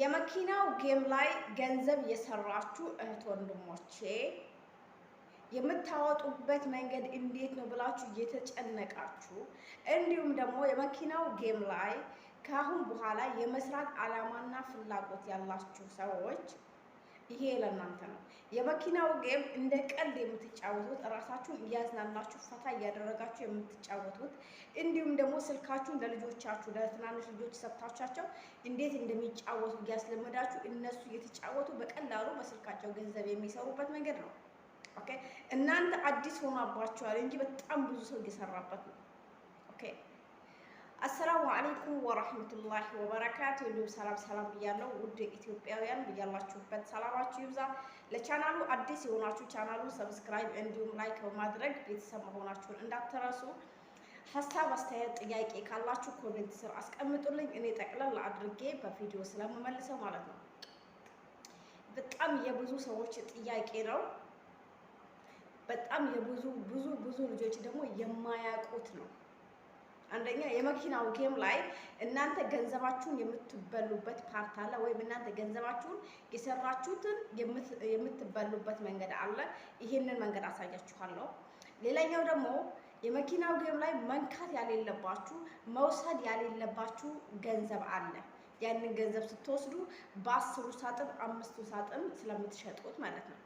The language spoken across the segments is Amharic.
የመኪናው ጌም ላይ ገንዘብ የሰራችሁ እህት ወንድሞቼ የምታወጡበት መንገድ እንዴት ነው ብላችሁ እየተጨነቃችሁ እንዲሁም ደግሞ የመኪናው ጌም ላይ ካሁን በኋላ የመስራት አላማና ፍላጎት ያላችሁ ሰዎች ይሄ ለእናንተ ነው። የመኪናው ጌም እንደ ቀልድ የምትጫወቱት ራሳችሁን እያዝናናችሁ ፈታ እያደረጋችሁ የምትጫወቱት እንዲሁም ደግሞ ስልካችሁን ለልጆቻችሁ ለትናንሽ ልጆች ሰጥታችሁ እንዴት እንደሚጫወቱ እያስለመዳችሁ እነሱ እየተጫወቱ በቀላሉ በስልካቸው ገንዘብ የሚሰሩበት መንገድ ነው። ኦኬ እናንተ አዲስ ሆናባችኋል እንጂ በጣም ብዙ ሰው እየሰራበት ነው። ኦኬ አሰላሙ አለይኩም ወራህመቱላሂ ወበረካቱ። ሁሉም ሰላም ብያለሁ። ውድ ኢትዮጵያውያን ብያላችሁበት ሰላማችሁ ይብዛ። ለቻናሉ አዲስ የሆናችሁ ቻናሉን ሰብስክራይብ እንዲሁም ላይክ በማድረግ ቤተሰብ መሆናችሁን እንዳትረሱ። ሀሳብ፣ አስተያየት፣ ጥያቄ ካላችሁ ኮሜንት ስር አስቀምጡልኝ። እኔ ጠቅለል አድርጌ በቪዲዮ ስለምመልሰው ማለት ነው። በጣም የብዙ ሰዎች ጥያቄ ነው። በጣም የብዙ ልጆች ደግሞ የማያውቁት ነው። አንደኛ የመኪናው ጌም ላይ እናንተ ገንዘባችሁን የምትበሉበት ፓርት አለ፣ ወይም እናንተ ገንዘባችሁን የሰራችሁትን የምትበሉበት መንገድ አለ። ይሄንን መንገድ አሳያችኋለሁ። ሌላኛው ደግሞ የመኪናው ጌም ላይ መንካት ያሌለባችሁ መውሰድ ያሌለባችሁ ገንዘብ አለ። ያንን ገንዘብ ስትወስዱ በ10 ሳጥን 5 ሳጥን ስለምትሸጡት ማለት ነው።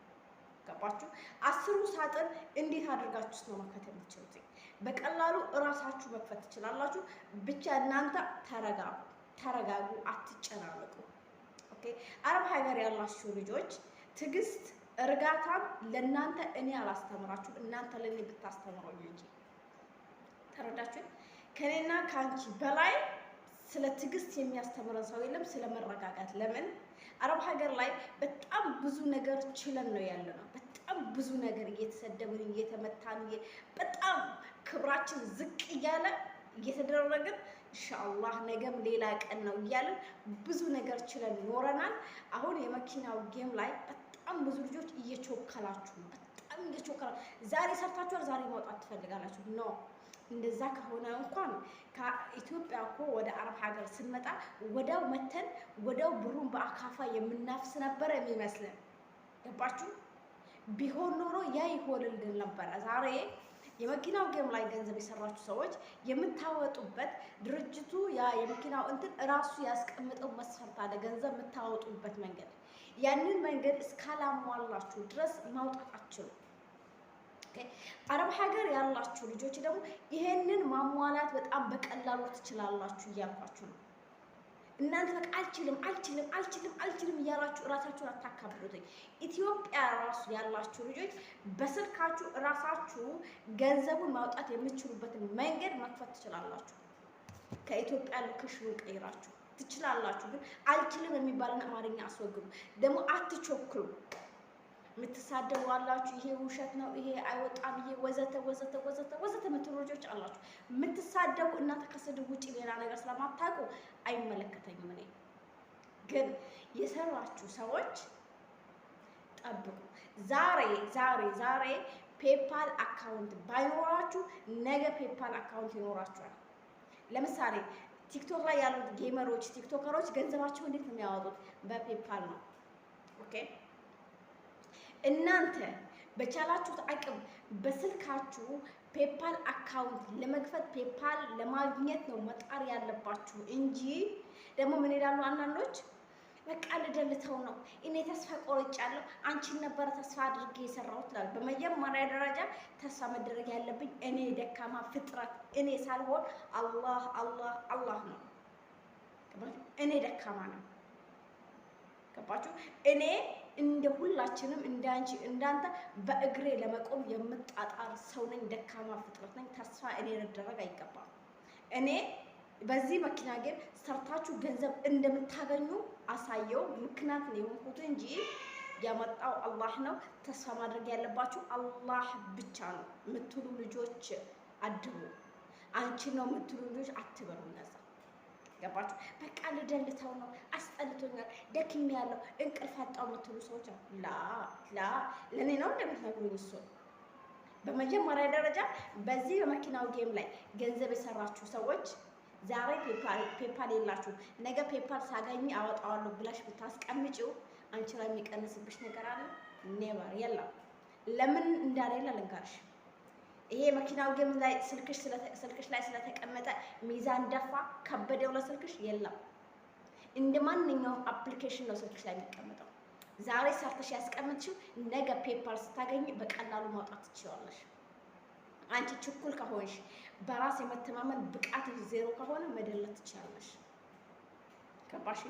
ገባችሁ? 10 ሳጥን እንዴት አድርጋችሁ ነው መክፈት የምትችሉት? በቀላሉ እራሳችሁ መክፈት ትችላላችሁ። ብቻ እናንተ ተረጋጉ፣ አትጨናነቁ። ኦኬ አረብ ሀገር ያላችሁ ልጆች ትዕግስት፣ እርጋታም ለእናንተ እኔ አላስተምራችሁ፣ እናንተ ለኔ ብታስተምሩኝ እንጂ። ተረዳችሁ? ከኔና ካንቺ በላይ ስለ ትዕግስት የሚያስተምረን ሰው የለም፣ ስለ መረጋጋት። ለምን አረብ ሀገር ላይ በጣም ብዙ ነገር ችለን ነው ያለ ነው። በጣም ብዙ ነገር እየተሰደብን እየተመታን በጣም ክብራችን ዝቅ እያለ እየተደረግን ኢንሻአላህ ነገም ሌላ ቀን ነው እያለን ብዙ ነገር ችለን ኖረናል። አሁን የመኪናው ጌም ላይ በጣም ብዙ ልጆች እየቾከላችሁ ነው። በጣም እየቾከላችሁ ዛሬ ሰርታችኋል፣ ዛሬ ማውጣት ትፈልጋላችሁ። ኖ እንደዛ ከሆነ እንኳን ከኢትዮጵያ እኮ ወደ አረብ ሀገር ስንመጣ ወዳው መተን ወዳው ብሩን በአካፋ የምናፍስ ነበረ የሚመስለን። ገባችሁ? ቢሆን ኖሮ ያ ይሆንልን ነበረ። ዛሬ የመኪናው ጌም ላይ ገንዘብ የሰራችሁ ሰዎች የምታወጡበት ድርጅቱ ያ የመኪናው እንትን እራሱ ያስቀምጠው መስፈርት አለ፣ ገንዘብ የምታወጡበት መንገድ። ያንን መንገድ እስካላሟላችሁ ድረስ ማውጣት አትችሉም። አረብ ሀገር ያላችሁ ልጆች ደግሞ ይሄንን ማሟላት በጣም በቀላሉ ትችላላችሁ እያልኳችሁ ነው። እናንተ በቃ አልችልም እያላችሁ እራሳችሁን አታካብዱትኝ። ኢትዮጵያ ራሱ ያላችሁ ልጆች በስልካችሁ እራሳችሁ ገንዘቡን ማውጣት የምትችሉበትን መንገድ መክፈት ትችላላችሁ። ከኢትዮጵያ ሎኬሽኑን ቀይራችሁ ትችላላችሁ። ግን አልችልም የሚባልን አማርኛ አስወግዱ። ደግሞ አትቾክሉ። የምትሳደቡ አላችሁ፣ ይሄ ውሸት ነው፣ ይሄ አይወጣም፣ ይሄ ወዘተ የምትሉ ልጆች አላችሁ። የምትሳደቡ እናንተ ከስድብ ውጭ ሌላ ነገር ስለማታውቁ አይመለከተኝም። እኔ ግን የሰራችሁ ሰዎች ጠብቁ። ዛሬ ፔፓል አካውንት ባይኖራችሁ ነገ ፔፓል አካውንት ይኖራችኋል። ለምሳሌ ቲክቶክ ላይ ያሉት ጌመሮች፣ ቲክቶከሮች ገንዘባቸው እንዴት ነው የሚያወጡት? በፔፓል ነው። ኦኬ እናንተ በቻላችሁት አቅም በስልካችሁ ፔፓል አካውንት ለመክፈት ፔፓል ለማግኘት ነው መጣር ያለባችሁ እንጂ ደግሞ ምን ይላሉ አንዳንዶች፣ በቃ ልደልተው ነው እኔ ተስፋ ቆርጫለሁ፣ አንቺን ነበረ ተስፋ አድርጌ የሰራሁት ይላሉ። በመጀመሪያ ደረጃ ተስፋ መደረግ ያለብኝ እኔ ደካማ ፍጥረት እኔ ሳልሆን አላህ ነው። እኔ ደካማ ነው። ገባችሁ? እኔ እንደ ሁላችንም እንዳንቺ እንዳንተ በእግሬ ለመቆም የምጣጣር ሰው ነኝ። ደካማ ፍጥረት ነኝ። ተስፋ እኔ ልደረግ አይገባም። እኔ በዚህ መኪና ግን ሰርታችሁ ገንዘብ እንደምታገኙ አሳየው ምክንያት ነው የሆንኩት እንጂ ያመጣው አላህ ነው። ተስፋ ማድረግ ያለባችሁ አላህ ብቻ ነው የምትሉ ልጆች አድቡ። አንቺ ነው የምትሉ ልጆች አትበሉ። ነዛ ገባችሁ? በቃ ልደልተው ነው፣ አስጠልቶኛል፣ ደክሜያለሁ፣ እንቅልፍ አጣሁ የምትሉ ሰዎች ለእኔ ነው እንደምትነግሩኝ እሱ። በመጀመሪያ ደረጃ በዚህ በመኪናው ጌም ላይ ገንዘብ የሰራችሁ ሰዎች ዛሬ ፔፓል የላችሁ ነገ ፔፓል ሳገኝ አወጣዋለሁ ብላሽ ብታስቀምጪው አንቺ ላይ የሚቀንስብሽ ነገር አለ? ኔቨር የለም። ለምን እንዳሌለ ልንገርሽ። ይሄ መኪናው ጌም ላይ ስልክሽ ላይ ስለተቀመጠ ሚዛን ደፋ ከበደው ለስልክሽ የለም። እንደ ማንኛውም አፕሊኬሽን ነው ስልክሽ ላይ የሚቀመጠው። ዛሬ ሰርተሽ ያስቀምጥሽው ነገ ፔፓል ስታገኝ በቀላሉ ማውጣት ትችያለሽ። አንቺ ችኩል ከሆንሽ በራስ የመተማመን ብቃት ዜሮ ከሆነ መደለት ትችላለሽ። ገባሽ?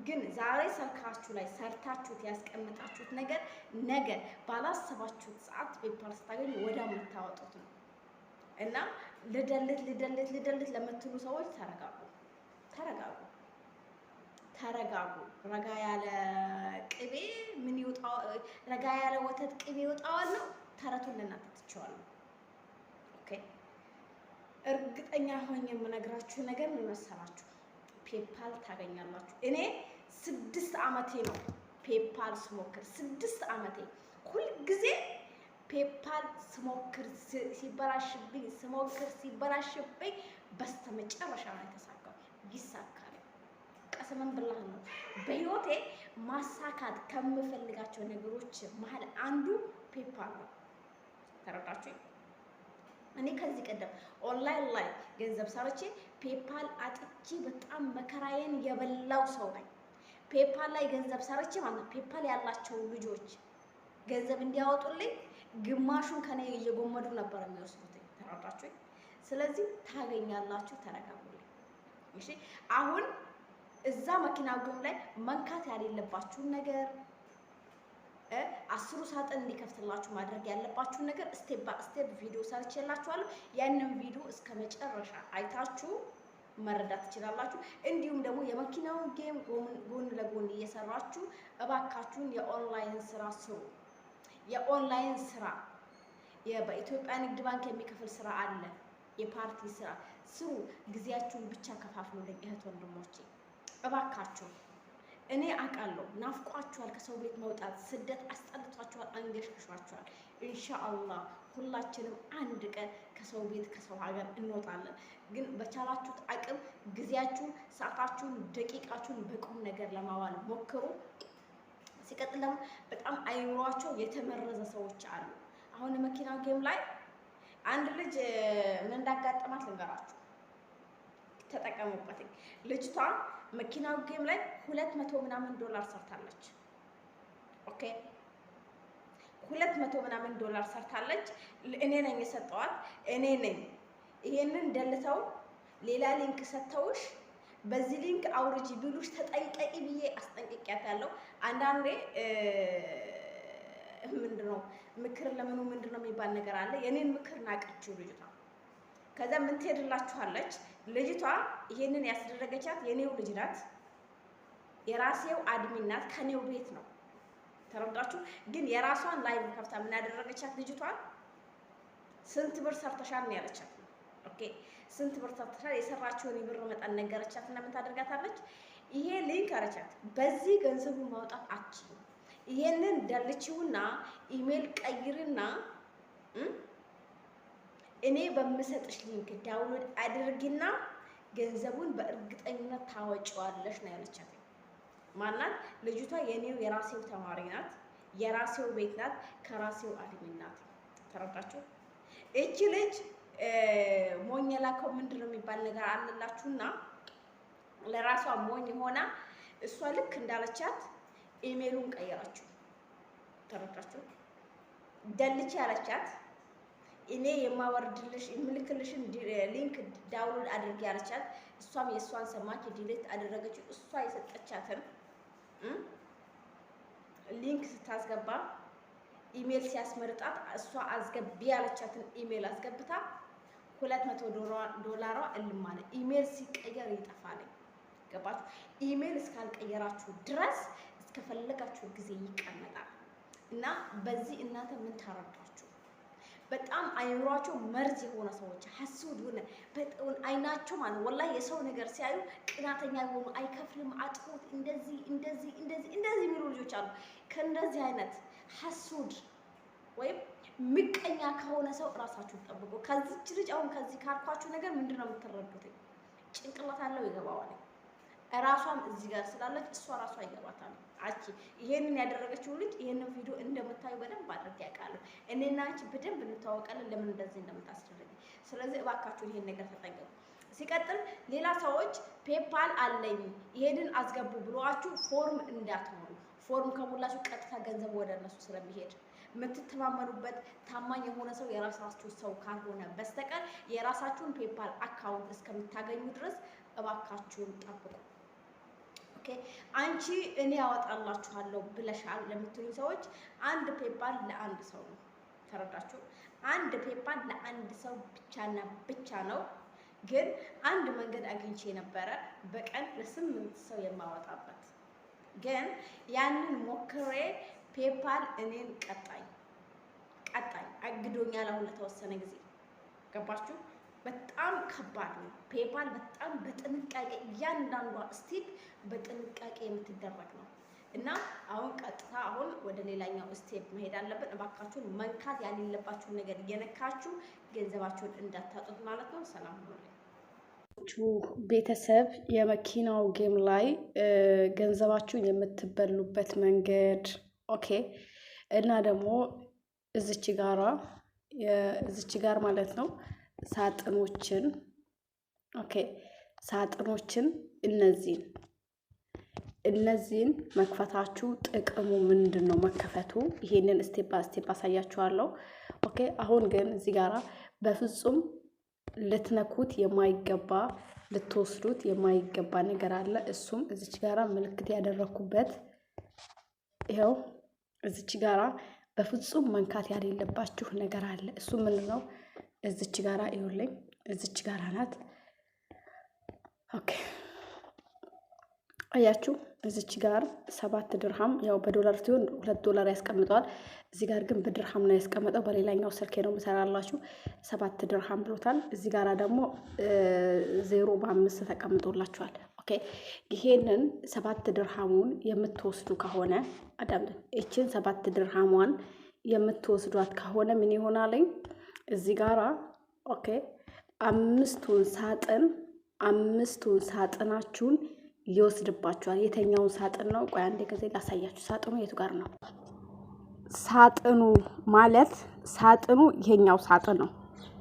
ግን ዛሬ ስልካችሁ ላይ ሰርታችሁት ያስቀምጣችሁት ነገር ነገ ባላሰባችሁት ሰዓት ፔፓል ስታገኙ ወዲያው የምታወጡት ነው እና ልደልት ለምትሉ ሰዎች ተረጋጉ። ረጋ ያለ ቅቤ ምን ይወጣው? ረጋ ያለ ወተት ቅቤ ይወጣዋል ነው ተረቱን ለእናንተ ትቼዋለሁ። ኦኬ እርግጠኛ ሆኜ የምነግራችሁ ነገር ምን መሰላችሁ? ፔፓል ታገኛላችሁ። እኔ 6 ዓመቴ ነው ፔፓል ስሞክር፣ 6 ዓመቴ ሁልጊዜ ፔፓል ስሞክር ሲበላሽብኝ በስተመጨረሻ ነው የተሳካው። ይሳካል። ቀስመን ብላህ ነው። በህይወቴ ማሳካት ከምፈልጋቸው ነገሮች መሀል አንዱ ፔፓል ነው። ተረዳችሁ? እኔ ከዚህ ቀደም ኦንላይን ላይ ገንዘብ ሰርቼ ፔፓል አጥቼ በጣም መከራዬን የበላው ሰው ነኝ። ፔፓል ላይ ገንዘብ ሰርቼ ማለት ፔፓል ያላቸው ልጆች ገንዘብ እንዲያወጡልኝ ግማሹን ከኔ እየጎመዱ ነበር የሚወስዱት። ተረዳችሁ? ስለዚህ ታገኛላችሁ። ተረጋጉልኝ። እሺ አሁን እዛ መኪናው ግን ላይ መንካት ያሌለባችሁን ነገር 10 ሳጥን እንዲከፍትላችሁ ማድረግ ያለባችሁን ነገር ስቴፕ ባይ ስቴፕ ቪዲዮ ሰርቼላችኋለሁ። ያንን ቪዲዮ እስከ መጨረሻ አይታችሁ መረዳት ትችላላችሁ። እንዲሁም ደግሞ የመኪናውን ጌም ጎን ለጎን እየሰራችሁ እባካችሁን የኦንላይን ስራ ስሩ። የኦንላይን ስራ በኢትዮጵያ ንግድ ባንክ የሚከፍል ስራ አለ። የፓርቲ ስራ ስሩ። ጊዜያችሁን ብቻ ከፋፍሉልኝ እህት ወንድሞቼ እባካችሁ። እኔ አውቃለሁ ናፍቋችኋል፣ ከሰው ቤት መውጣት፣ ስደት አስጠልቷችኋል፣ አንገሽግሿችኋል። ኢንሻአላህ ሁላችንም አንድ ቀን ከሰው ቤት ከሰው ሀገር እንወጣለን። ግን በቻላችሁት አቅም ጊዜያችሁን፣ ሰዓታችሁን፣ ደቂቃችሁን በቁም ነገር ለማዋል ሞክሩ። ሲቀጥል ደግሞ በጣም አይምሯቸው የተመረዘ ሰዎች አሉ። አሁን መኪና ጌም ላይ አንድ ልጅ ምን እንዳጋጠማት ልንገራችሁ፣ ተጠቀሙበት። ልጅቷ መኪናው ጌም ላይ 200 ምናምን ዶላር ሰርታለች። ኦኬ 200 ምናምን ዶላር ሰርታለች። እኔ ነኝ የሰጠዋት፣ እኔ ነኝ። ይሄንን ደልተው ሌላ ሊንክ ሰጥተውሽ በዚህ ሊንክ አውርጂ ቢሉሽ ተጠንቀቂ ብዬ አስጠንቅቂያታለሁ። አንዳንዴ ምንድነው ምክር ለምኑ ምንድነው የሚባል ነገር አለ። የኔን ምክር ናቀችው ልጅቷ። ከዛ ምን ትሄድላችኋለች ልጅቷ። ይሄንን ያስደረገቻት የኔው ልጅ ናት፣ የራሴው አድሚን ናት፣ ከኔው ቤት ነው። ተረዳችሁ? ግን የራሷን ላይቭ ከፍታ ምን ያደረገቻት ልጅቷን ስንት ብር ሰርተሻል ነው ያለቻት። ኦኬ ስንት ብር ሰርተሻል? የሰራችውን የብር መጠን ነገረቻት እና ምን ታደርጋታለች? ይሄ ሊንክ አረቻት፣ በዚህ ገንዘቡን ማውጣት አትችልም። ይሄንን ደልቺውና ኢሜል ቀይርና እኔ በምሰጥሽ ሊንክ ዳውንሎድ አድርጊና ገንዘቡን በእርግጠኝነት ታወጪዋለሽ ነው ያለቻት። ማናት ልጅቷ? የኔው የራሴው ተማሪ ናት፣ የራሴው ቤት ናት፣ ከራሴው አድሚን ናት። ተረዳችሁ? እቺ ልጅ ሞኝ የላከው ምንድነው የሚባል ነገር አለላችሁና ለራሷ ሞኝ ሆና እሷ ልክ እንዳለቻት ኢሜሉን ቀየራችሁ። ተረዳችሁ? ደልቼ ያለቻት እኔ የማወርድልሽ የምልክልሽን ሊንክ ዳውንሎድ አድርጊ ያለቻት። እሷም የእሷን ሰማች፣ ዲሌት አደረገችው። እሷ የሰጠቻትን ሊንክ ስታስገባ ኢሜል ሲያስመርጣት እሷ አስገቢ ያለቻትን ኢሜል አስገብታ 200 ዶላሯ እልም አለ። ኢሜል ሲቀየር ይጠፋል። ገባችሁ? ኢሜል እስካልቀየራችሁ ድረስ እስከፈለጋችሁ ጊዜ ይቀመጣል። እና በዚህ እናንተ ምን ታረዳችሁ? በጣም አይምሯቸው መርዝ የሆነ ሰዎች ሐሱድ ሆነ በጣም አይናቸው ማለት ወላሂ የሰው ነገር ሲያዩ ቅናተኛ የሆኑ አይከፍልም፣ አጥፎት እንደዚህ የሚሉ ልጆች አሉ። ከእንደዚህ አይነት ሐሱድ ወይም ምቀኛ ከሆነ ሰው እራሳችሁን ጠብቁ። ከዚች ልጅ አሁን ከዚህ ካልኳችሁ ነገር ምንድነው የምትረዱት? ጭንቅላት አለው ይገባዋል። ራሷም እዚህ ጋር ስላለች እሷ ራሷ ይገባታል። አቺ ይሄንን ያደረገችው ልጅ ይሄንን ቪዲዮ እንደምታዩ በደንብ አድርጌ ያውቃለሁ። እኔና አንቺ በደንብ እንተዋወቃለን ለምን እንደዚህ እንደምታስደርጊ። ስለዚህ እባካችሁ ይሄን ነገር ተጠንቀቁ። ሲቀጥል ሌላ ሰዎች ፔፓል አለኝ ይሄንን አስገቡ ብሏችሁ ፎርም እንዳትሞሉ። ፎርም ከሞላችሁ ቀጥታ ገንዘብ ወደ እነሱ ስለሚሄድ የምትተማመኑበት ታማኝ የሆነ ሰው የራሳችሁ ሰው ካልሆነ በስተቀር የራሳችሁን ፔፓል አካውንት እስከምታገኙ ድረስ እባካችሁን ጠብቁ። ኦኬ አንቺ እኔ ያወጣላችኋለሁ ብለሻል ለምትሉኝ ሰዎች አንድ ፔፓል ለአንድ ሰው ነው። ተረዳችሁ? አንድ ፔፓል ለአንድ ሰው ብቻና ብቻ ነው። ግን አንድ መንገድ አግኝቼ ነበረ በቀን ለ8 ሰው የማወጣበት። ግን ያንን ሞክሬ ፔፓል እኔን ቀጣይ አግዶኛል አሁን ለተወሰነ ጊዜ። ገባችሁ? በጣም ከባድ ነው ፔፓል። በጣም በጥንቃቄ እያንዳንዷ ስቴፕ በጥንቃቄ የምትደረግ ነው እና አሁን ቀጥታ አሁን ወደ ሌላኛው ስቴፕ መሄድ አለብን። እባካችሁን መንካት ያሌለባችሁን ነገር እየነካችሁ ገንዘባችሁን እንዳታጡት ማለት ነው። ሰላም ነው ቤተሰብ። የመኪናው ጌም ላይ ገንዘባችሁን የምትበሉበት መንገድ ኦኬ። እና ደግሞ እዚች ጋር ማለት ነው ሳጥኖችን ኦኬ፣ ሳጥኖችን እነዚህን መክፈታችሁ ጥቅሙ ምንድነው? መከፈቱ ይሄንን ስቴፕ ባይ ስቴፕ አሳያችኋለሁ። ኦኬ አሁን ግን እዚህ ጋራ በፍጹም ልትነኩት የማይገባ ልትወስዱት የማይገባ ነገር አለ። እሱም እዚች ጋራ ምልክት ያደረኩበት ይሄው እዚች ጋራ በፍጹም መንካት ያሌለባችሁ ነገር አለ። እሱ ምንድነው? እዚች ጋራ ይኸውልኝ፣ እዚች ጋራ ናት። ኦኬ አያችሁ፣ እዚች ጋር 7 ድርሃም ያው በዶላር ሲሆን $2 ያስቀምጣል። እዚህ ጋር ግን በድርሃም ነው ያስቀመጠው። በሌላኛው ስልኬ ነው የምሰራላችሁ። 7 ድርሃም ብሎታል። እዚህ ጋራ ደግሞ 0.5 ተቀምጦላችኋል። ኦኬ ይሄንን 7 ድርሃሙን የምትወስዱ ከሆነ አዳምጥ፣ እቺን 7 ድርሃሟን የምትወስዷት ከሆነ ምን ይሆናልኝ? እዚህ ጋራ ኦኬ አምስቱን ሳጥናችሁን ይወስድባችኋል። የተኛውን ሳጥን ነው? ቆይ አንዴ ጊዜ ላሳያችሁ። ሳጥኑ የቱ ጋር ነው? ሳጥኑ ማለት ሳጥኑ ይሄኛው ሳጥን ነው።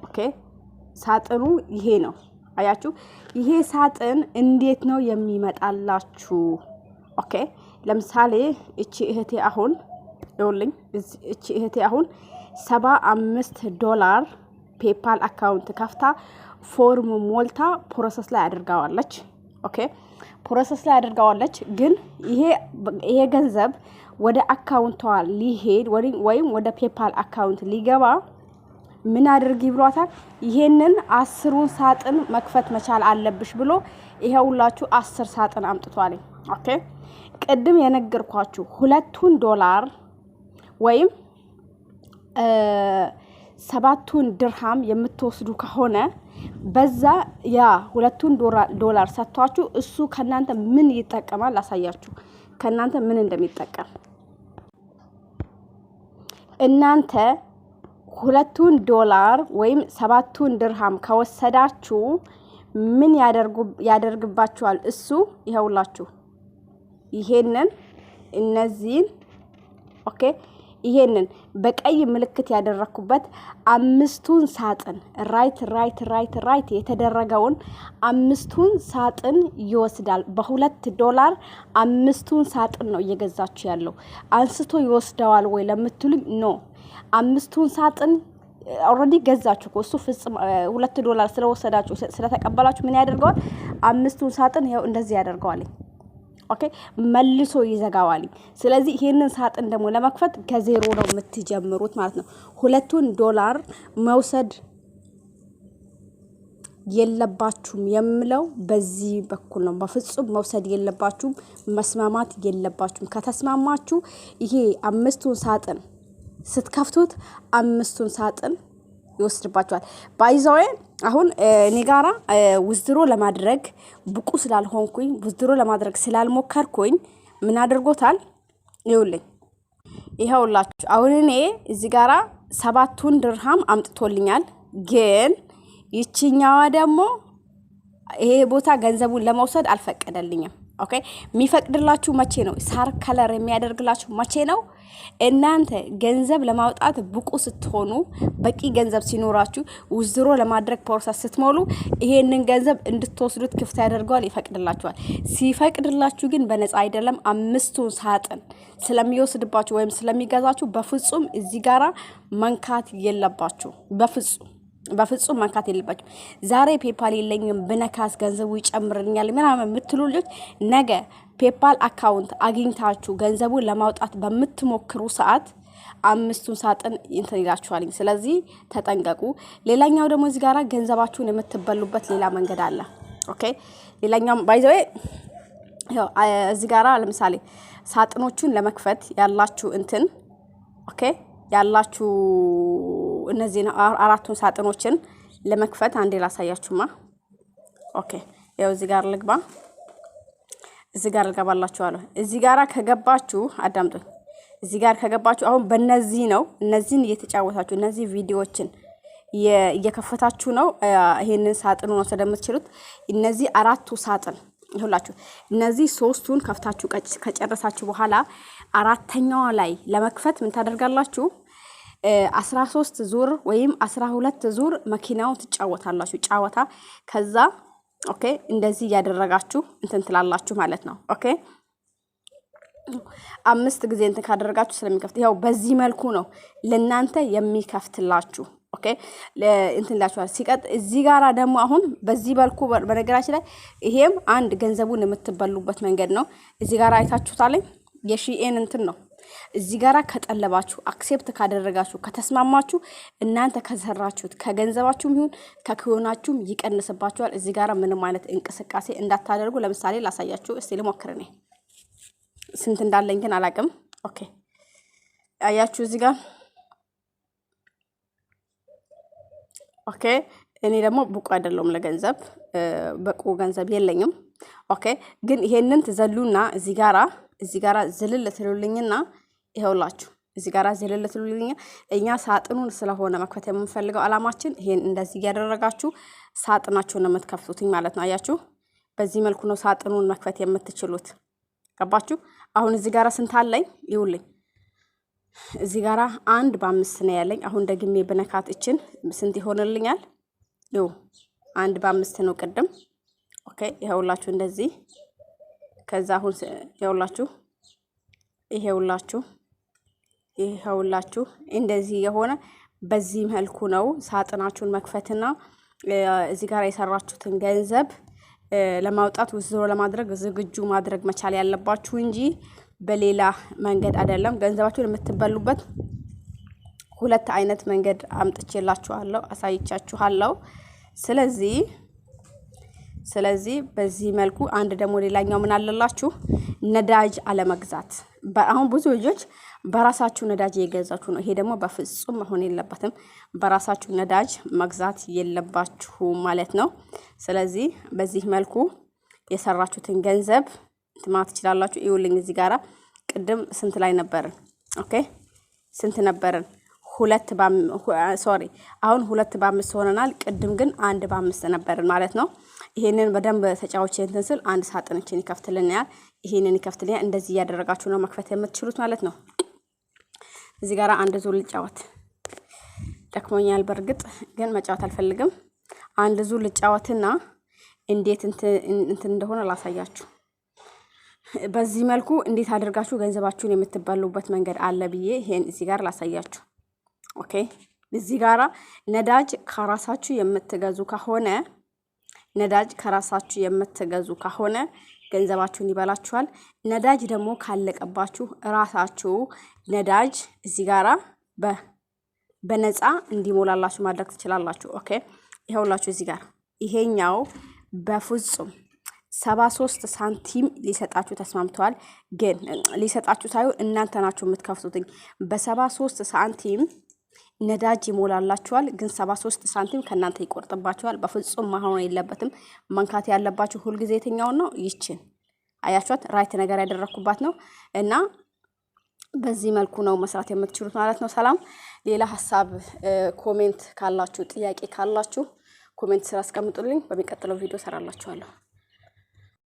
ኦኬ ሳጥኑ ይሄ ነው። አያችሁ፣ ይሄ ሳጥን እንዴት ነው የሚመጣላችሁ? ኦኬ ለምሳሌ እቺ እህቴ አሁን ይኸውልኝ፣ እቺ እህቴ አሁን $75 ፔፓል አካውንት ከፍታ ፎርም ሞልታ ፕሮሰስ ላይ አድርጋዋለች። ኦኬ ፕሮሰስ ላይ አድርጋዋለች። ግን ይሄ ገንዘብ ወደ አካውንቷ ሊሄድ ወይም ወደ ፔፓል አካውንት ሊገባ ምን አድርጊ ብሏታል? ይሄንን 10ን ሳጥን መክፈት መቻል አለብሽ ብሎ ይሄውላችሁ 10 ሳጥን አምጥቷል። ኦኬ ቅድም የነገርኳችሁ $2 ወይም 7 ድርሃም የምትወስዱ ከሆነ በዛ ያ $2 ሰጥቷችሁ እሱ ከናንተ ምን ይጠቀማል? አሳያችሁ ከናንተ ምን እንደሚጠቀም። እናንተ $2 ወይም 7 ድርሃም ከወሰዳችሁ ምን ያደርግባችኋል? እሱ ይሄውላችሁ ይሄንን እነዚህን ኦኬ ይሄንን በቀይ ምልክት ያደረኩበት 5ቱን ሳጥን ራይት የተደረገውን 5ቱን ሳጥን ይወስዳል። $2 5ቱን ሳጥን ነው እየገዛችሁ ያለው። አንስቶ ይወስደዋል ወይ ለምትሉኝ ኖ 5ቱን ሳጥን ኦሬዲ ገዛችሁ እሱ ፍጹም $2 ስለወሰዳችሁ ስለተቀበላችሁ ምን ያደርገዋል? 5ቱን ሳጥን ይሄው እንደዚህ ያደርገዋል። ኦኬ መልሶ ይዘጋዋል። ስለዚህ ይሄንን ሳጥን ደግሞ ለመክፈት ከዜሮ ነው የምትጀምሩት ማለት ነው። $2 መውሰድ የለባችሁም የምለው በዚህ በኩል ነው። በፍጹም መውሰድ የለባችሁም፣ መስማማት የለባችሁም። ከተስማማችሁ ይሄ 5ቱን ሳጥን ስትከፍቱት 5ቱን ሳጥን ይወስድባችኋል። ባይዘው አሁን እኔ ጋራ ውዝድሮ ለማድረግ ብቁ ስላልሆንኩኝ ውዝድሮ ለማድረግ ስላልሞከርኩኝ ምን አድርጎታል? ይኸውላችሁ አሁን እኔ እዚህ ጋራ 7 ድርሃም አምጥቶልኛል። ግን ይችኛዋ ደግሞ ይሄ ቦታ ገንዘቡን ለመውሰድ አልፈቀደልኝም። ኦኬ የሚፈቅድላችሁ መቼ ነው? ሳር ከለር የሚያደርግላችሁ መቼ ነው? እናንተ ገንዘብ ለማውጣት ብቁ ስትሆኑ፣ በቂ ገንዘብ ሲኖራችሁ፣ ውዝሮ ለማድረግ ፕሮሰስ ስትሞሉ ይሄንን ገንዘብ እንድትወስዱት ክፍት ያደርገዋል፣ ይፈቅድላችኋል። ሲፈቅድላችሁ ግን በነፃ አይደለም። 5ቱን ሳጥን ስለሚወስድባችሁ ወይም ስለሚገዛችሁ በፍጹም እዚህ ጋራ መንካት የለባችሁ። በፍጹም መንካት የለባችሁ። ዛሬ ፔፓል የለኝም ብነካስ ገንዘቡ ይጨምርልኛል ምናምን የምትሉ ልጆች ነገ ፔፓል አካውንት አግኝታችሁ ገንዘቡን ለማውጣት በምትሞክሩ ሰዓት 5ቱን ሳጥን እንትን ይላችኋል። ስለዚህ ተጠንቀቁ። ሌላኛው ደግሞ እዚህ ጋራ ገንዘባችሁን የምትበሉበት ሌላ መንገድ አለ። ኦኬ ሌላኛው ባይዘው ያው እዚህ ጋራ ለምሳሌ ሳጥኖቹን ለመክፈት ያላችሁ እንትን ኦኬ ያላችሁ እነዚህ 4ቱን ሳጥኖችን ለመክፈት አንዴ ላሳያችሁማ። ኦኬ ያው እዚህ ጋር ልግባ። እዚህ ጋር ልገባላችኋለሁ። እዚህ ጋራ ከገባችሁ አዳምጡኝ። እዚህ ጋር ከገባችሁ አሁን በእነዚህ ነው እነዚህን እየተጫወታችሁ እነዚህ ቪዲዮዎችን እየከፈታችሁ ነው ይሄንን ሳጥኑ ነው ስለምትችሉት። እነዚህ 4ቱ ሳጥን ይሁላችሁ። እነዚህ 3ቱን ከፍታችሁ ከጨረሳችሁ በኋላ 4ኛዋ ላይ ለመክፈት ምን ታደርጋላችሁ? 13 ዙር ወይም 12 ዙር መኪናው ትጫወታላችሁ ጫወታ። ከዛ ኦኬ እንደዚህ ያደረጋችሁ እንትን ትላላችሁ ማለት ነው። ኦኬ 5 ጊዜ እንትን ካደረጋችሁ ስለሚከፍት ያው በዚህ መልኩ ነው ለናንተ የሚከፍትላችሁ። ኦኬ እንትን ላችኋል። ሲቀጥ እዚህ ጋራ ደግሞ አሁን በዚህ መልኩ በነገራችን ላይ ይሄም አንድ ገንዘቡን የምትበሉበት መንገድ ነው። እዚህ ጋራ አይታችሁታል። የሺኤን እንትን ነው። እዚህ ጋራ ከጠለባችሁ አክሴፕት ካደረጋችሁ ከተስማማችሁ እናንተ ከሰራችሁት ከገንዘባችሁም ይሁን ከክዮናችሁም ይቀንስባችኋል። እዚህ ጋራ ምንም አይነት እንቅስቃሴ እንዳታደርጉ። ለምሳሌ ላሳያችሁ እስቲ ልሞክር። እኔ ስንት እንዳለኝ ግን አላቅም። ኦኬ አያችሁ እዚህ ጋር ኦኬ እኔ ደግሞ ብቁ አይደለም ለገንዘብ በቁ ገንዘብ የለኝም። ኦኬ ግን ይሄንን ትዘሉና እዚህ ጋራ ዝልል ትሉልኝና ይሄውላችሁ እዚህ ጋራ ዝልል ትሉልኝና እኛ ሳጥኑን ስለሆነ መክፈት የምንፈልገው አላማችን ይሄን እንደዚህ ያደረጋችሁ ሳጥናችሁን ነው የምትከፍቱት ማለት ነው። አያችሁ በዚህ መልኩ ነው ሳጥኑን መክፈት የምትችሉት። ገባችሁ? አሁን እዚህ ጋራ ስንት አለኝ ይውልኝ። እዚህ ጋራ 1 በ5 ነው ያለኝ። አሁን ደግሜ በነካት እችን ስንት ይሆንልኛል? ይው 1 በ5 ነው ቅድም። ኦኬ ይሄውላችሁ እንደዚህ። ከዛ አሁን ይሄውላችሁ እንደዚህ የሆነ በዚህ መልኩ ነው ሳጥናችሁን መክፈትና እዚህ ጋር የሰራችሁትን ገንዘብ ለማውጣት ውዝሮ ለማድረግ ዝግጁ ማድረግ መቻል ያለባችሁ እንጂ በሌላ መንገድ አይደለም። ገንዘባችሁን የምትበሉበት 2 አይነት መንገድ አምጥቼላችኋለሁ አሳይቻችኋለሁ። ስለዚህ በዚህ መልኩ አንድ ደግሞ ሌላኛው ምን አለላችሁ? ነዳጅ አለመግዛት። አሁን ብዙ ልጆች በራሳችሁ ነዳጅ እየገዛችሁ ነው። ይሄ ደግሞ በፍጹም መሆን የለበትም። በራሳችሁ ነዳጅ መግዛት የለባችሁ ማለት ነው። ስለዚህ በዚህ መልኩ የሰራችሁትን ገንዘብ ትማት ትችላላችሁ። ይውልኝ እዚህ ጋራ ቅድም ስንት ላይ ነበርን? ኦኬ ስንት ነበርን? አሁን 2 በ5 ሆነናል። ቅድም ግን 1 በ5 ነበርን ማለት ነው። ይሄንን በደንብ ተጫውቼ እንትን ስል አንድ ሳጥንችን ይከፍትልኛል። ይሄንን ይከፍትልኛል። እንደዚህ ያደረጋችሁ ነው መክፈት የምትችሉት ማለት ነው። እዚህ ጋራ አንድ ዙር ልጫወት ደክሞኛል። በርግጥ ግን መጫወት አልፈልግም። አንድ ዙር ልጫወትና እንዴት እንትን እንደሆነ ላሳያችሁ። በዚህ መልኩ እንዴት አድርጋችሁ ገንዘባችሁን የምትበሉበት መንገድ አለ ብዬ ይሄን እዚህ ጋር ላሳያችሁ። ኦኬ እዚህ ጋራ ነዳጅ ከራሳችሁ የምትገዙ ከሆነ ገንዘባችሁን ይበላችኋል። ነዳጅ ደግሞ ካለቀባችሁ ራሳችሁ ነዳጅ እዚህ ጋራ በነፃ እንዲሞላላችሁ ማድረግ ትችላላችሁ። ኦኬ ይሄውላችሁ እዚህ ጋር ይሄኛው በፍጹም 73 ሳንቲም ሊሰጣችሁ ተስማምተዋል። ግን ሊሰጣችሁ ሳይሆን እናንተ ናችሁ የምትከፍቱትኝ። በ73 ሳንቲም ነዳጅ ይሞላላችኋል። ግን 73 ሳንቲም ከናንተ ይቆርጥባችኋል። በፍጹም መሆን የለበትም። መንካት ያለባችሁ ሁሉ ጊዜ የትኛው ነው? ይችን አያችኋት? ራይት ነገር ያደረኩባት ነው። እና በዚህ መልኩ ነው መስራት የምትችሉት ማለት ነው። ሰላም። ሌላ ሐሳብ ኮሜንት ካላችሁ ጥያቄ ካላችሁ ኮሜንት ስራ አስቀምጡልኝ። በሚቀጥለው ቪዲዮ ሰራላችኋለሁ።